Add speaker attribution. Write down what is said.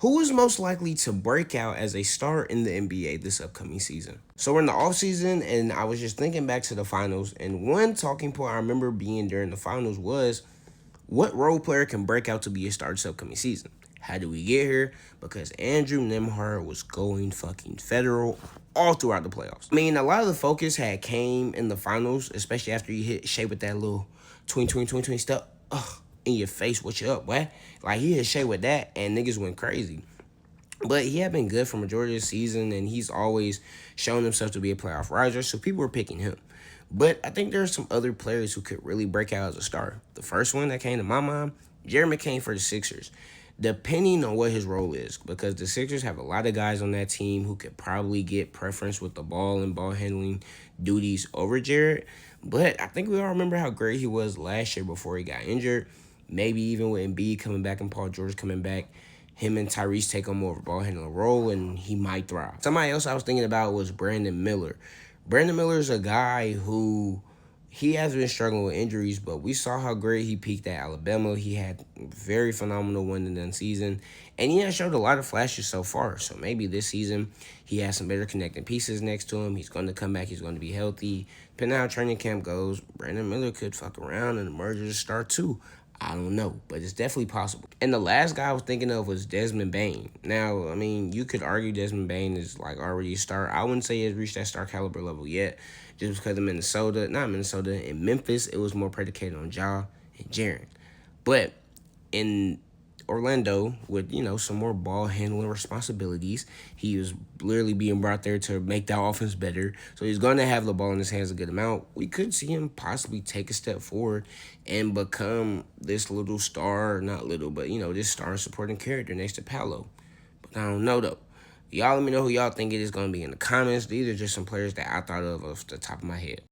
Speaker 1: Who is most likely to break out as a star in the NBA this upcoming season? So we're in the offseason, and I was just thinking back to the finals, and one talking point I remember being during the finals was what role player can break out to be a star this upcoming season? How did we get here? Because Andrew Nemhard was going fucking federal all throughout the playoffs. I mean, a lot of the focus had came in the finals, especially after you hit Shea with that little 20 stuff. Ugh, in your face, what you up, boy? Like, he hit Shea with that, and niggas went crazy. But he had been good for majority of the season, and he's always shown himself to be a playoff riser, so people were picking him. But I think there are some other players who could really break out as a star. The first one that came to my mind, Jeremy McCain for the Sixers. Depending on what his role is, because the Sixers have a lot of guys on that team who could probably get preference with the ball and ball handling duties over Jared. But I think we all remember how great he was last year before he got injured. Maybe even with Embiid coming back and Paul George coming back, him and Tyrese take on more of a ball handling role, and he might thrive. Somebody else I was thinking about was Brandon Miller. Brandon Miller is a guy who he has been struggling with injuries, but we saw how great he peaked at Alabama. He had a very phenomenal one and done season, and he has showed a lot of flashes so far. So maybe this season he has some better connecting pieces next to him. He's going to come back. He's going to be healthy. Depending on how training camp goes, Brandon Miller could fuck around and emerge as a star too. I don't know, but it's definitely possible. And the last guy I was thinking of was Desmond Bane. Now, I mean, you could argue Desmond Bane is like already a star. I wouldn't say he has reached that star caliber level yet, just because of Minnesota. In Memphis, it was more predicated on Ja and Jaren. But in Orlando, with some more ball handling responsibilities, he was literally being brought there to make that offense better. So he's going to have the ball in his hands a good amount. We could see him possibly take a step forward and become this little star, not little, but this star supporting character next to Paolo. But I don't know though. Y'all let me know who y'all think it is going to be in the comments. These are just some players that I thought of off the top of my head.